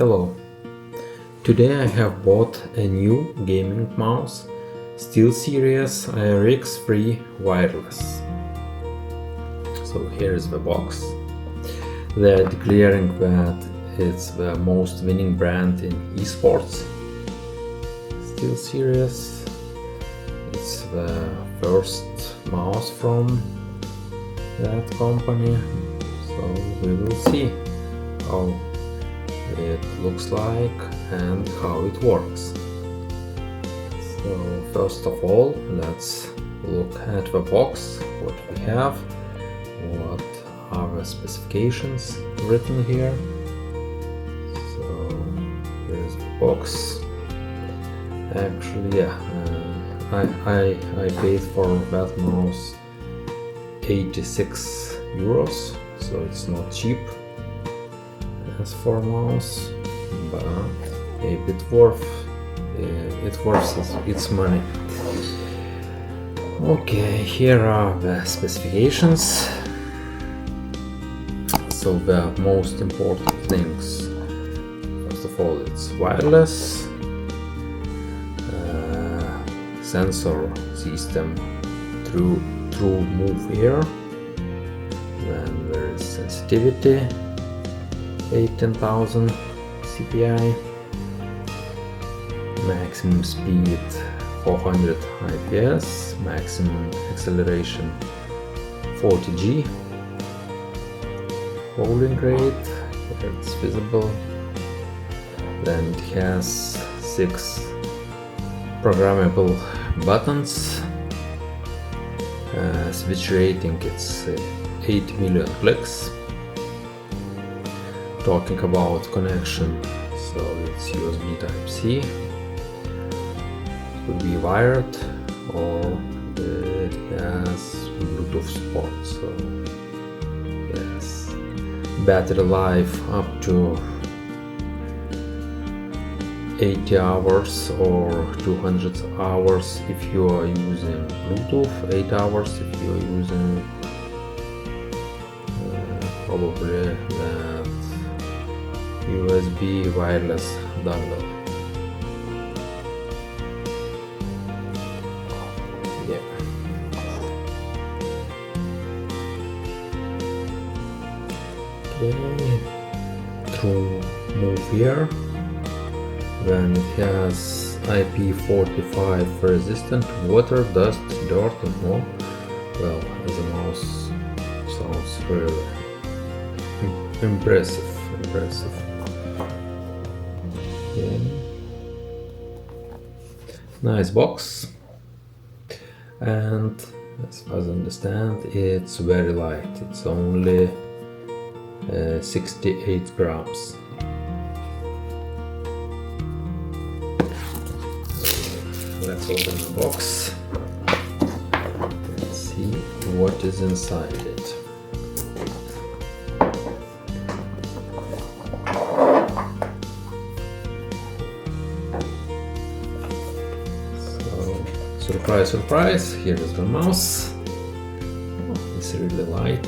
Hello. Today I have bought a new gaming mouse, Steelseries Aerox free wireless. So here is the box. They're declaring that it's the most winning brand in esports. Steelseries. It's the first mouse from that company. So we will see how it looks like and how it works. So first of all, let's look at the box, what we have, what are the specifications written here. So here's the box. Actually, yeah, I paid for that mouse 86 euros, so it's not cheap as for a mouse, but a bit worth its money. Okay, here are the specifications. So the most important things, first of all, it's wireless, sensor system through move air, then there is sensitivity 18,000 CPI, maximum speed 400 IPS, maximum acceleration 40G, rolling rate, here it's visible, then it has 6 programmable buttons, switch rating it's 8 million clicks. Talking about connection, so it's USB Type-C, it could be wired or it has Bluetooth support, so yes. Battery life up to 80 hours or 200 hours if you are using Bluetooth, 8 hours if you are using probably that USB wireless dongle. Yeah. Okay. To move here, then it has IP45 resistant to water, dust, dirt and more. Well, as a mouse sounds really impressive. Okay. Nice box, and as far as I understand, it's very light. It's only 68 grams. Let's open the box. Let's see what is inside it. Surprise, surprise, here is the mouse. Oh, it's really light.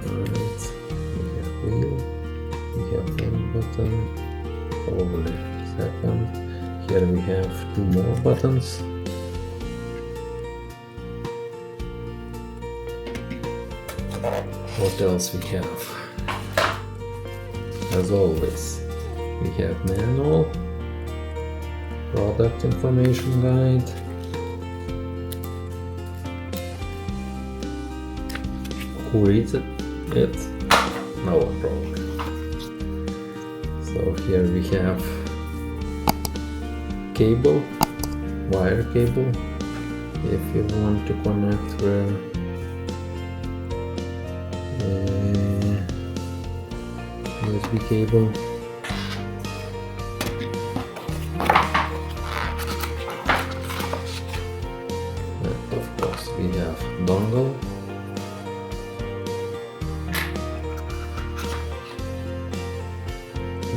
Right. We have wheel, we have one button, probably second. Here we have 2 more buttons. What else we have? As always, we have manual, product information guide, who reads it? No one probably. So here we have cable, wire cable, if you want to connect the USB cable. And of course we have dongle.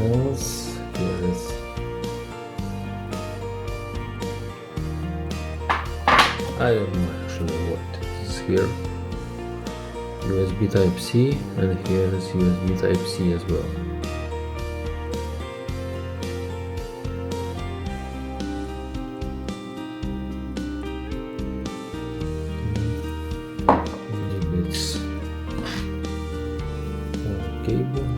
Else here is I don't know actually what it is. here USB Type-C, and here is USB Type-C as well. Maybe it's one cable.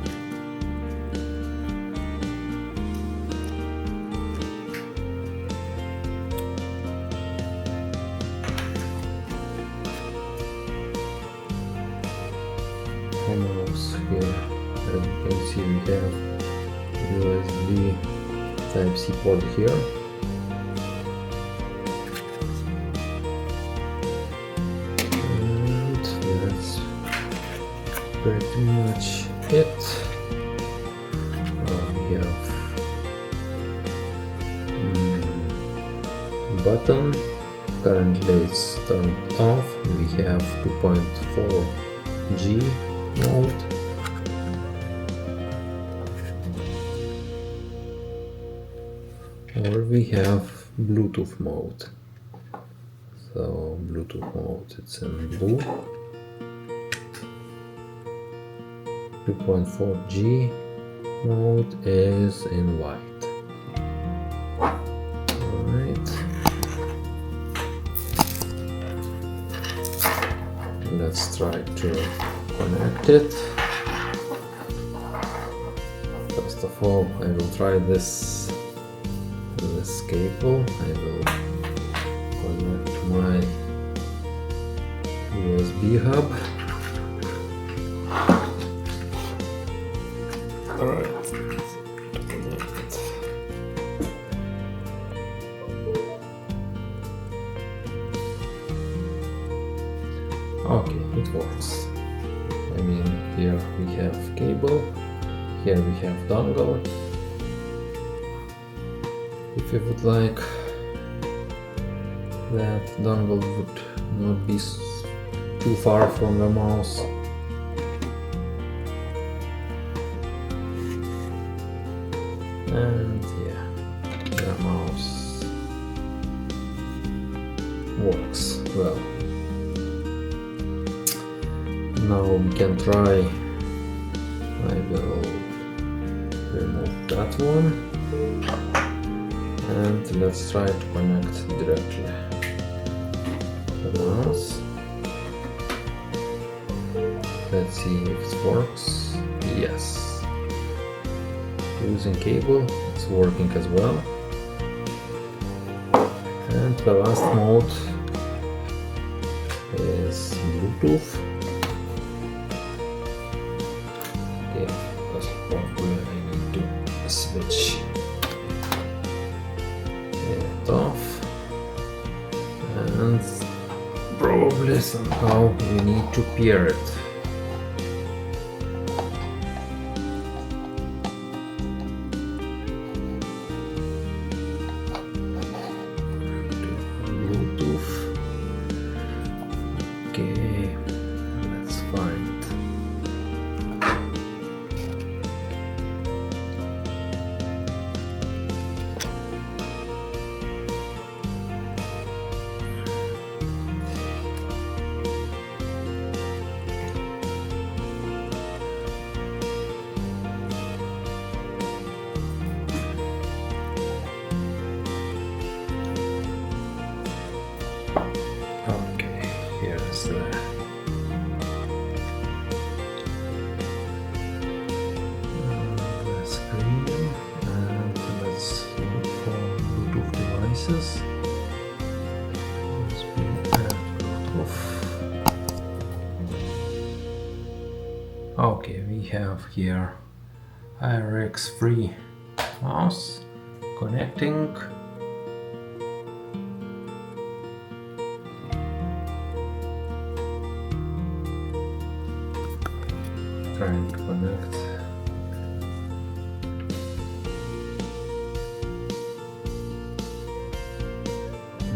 Mouse here, as you can see, we have USB Type-C port here. And that's pretty much it. We have button, currently it's turned off. We have 2.4G mode, or we have Bluetooth mode. So Bluetooth mode, it's in blue. 2.4G mode is in white. Alright, let's try to connect it. First of all, I will try this cable. I will connect my USB hub. Alright, connect. Okay, it works. I mean, here we have cable, here we have dongle. If you would like that dongle would not be too far from the mouse, and yeah, the mouse works well. Now we can try. I will remove that one, and let's try to connect directly the mouse. Let's see if it works. Yes, using cable, it's working as well. And the last mode is Bluetooth. Because probably I need to switch it off, and probably somehow we need to pair it. Bluetooth. Okay, let's find. Okay, here's the screen, and let's look for Bluetooth devices. USB and Bluetooth. Okay, we have here Aerox free mouse connecting. Trying to connect.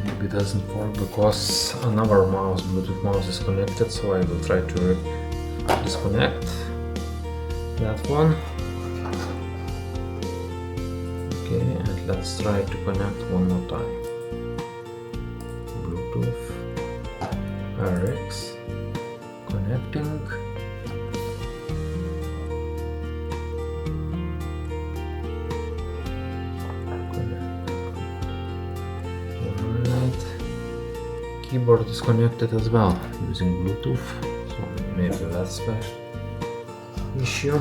Maybe it doesn't work because another mouse, Bluetooth mouse, is connected, so I will try to disconnect that one. Okay, and let's try to connect one more time. Bluetooth, Aerox connecting. Alright. Keyboard is connected as well using Bluetooth, so maybe that's the issue.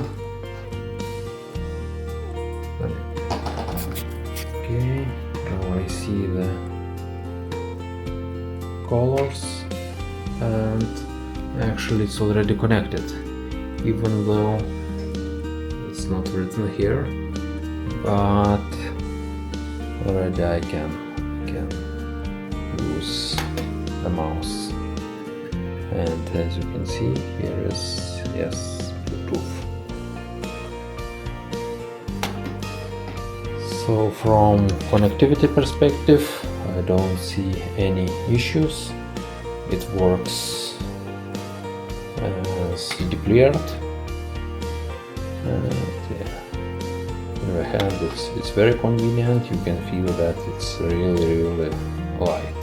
Okay, now I see the colors, and actually it's already connected, even though it's not written here, but already I can use the mouse, and as you can see here is Bluetooth. So from connectivity perspective, I don't see any issues. It works as declared, and in the hand it's very convenient. You can feel that it's really light.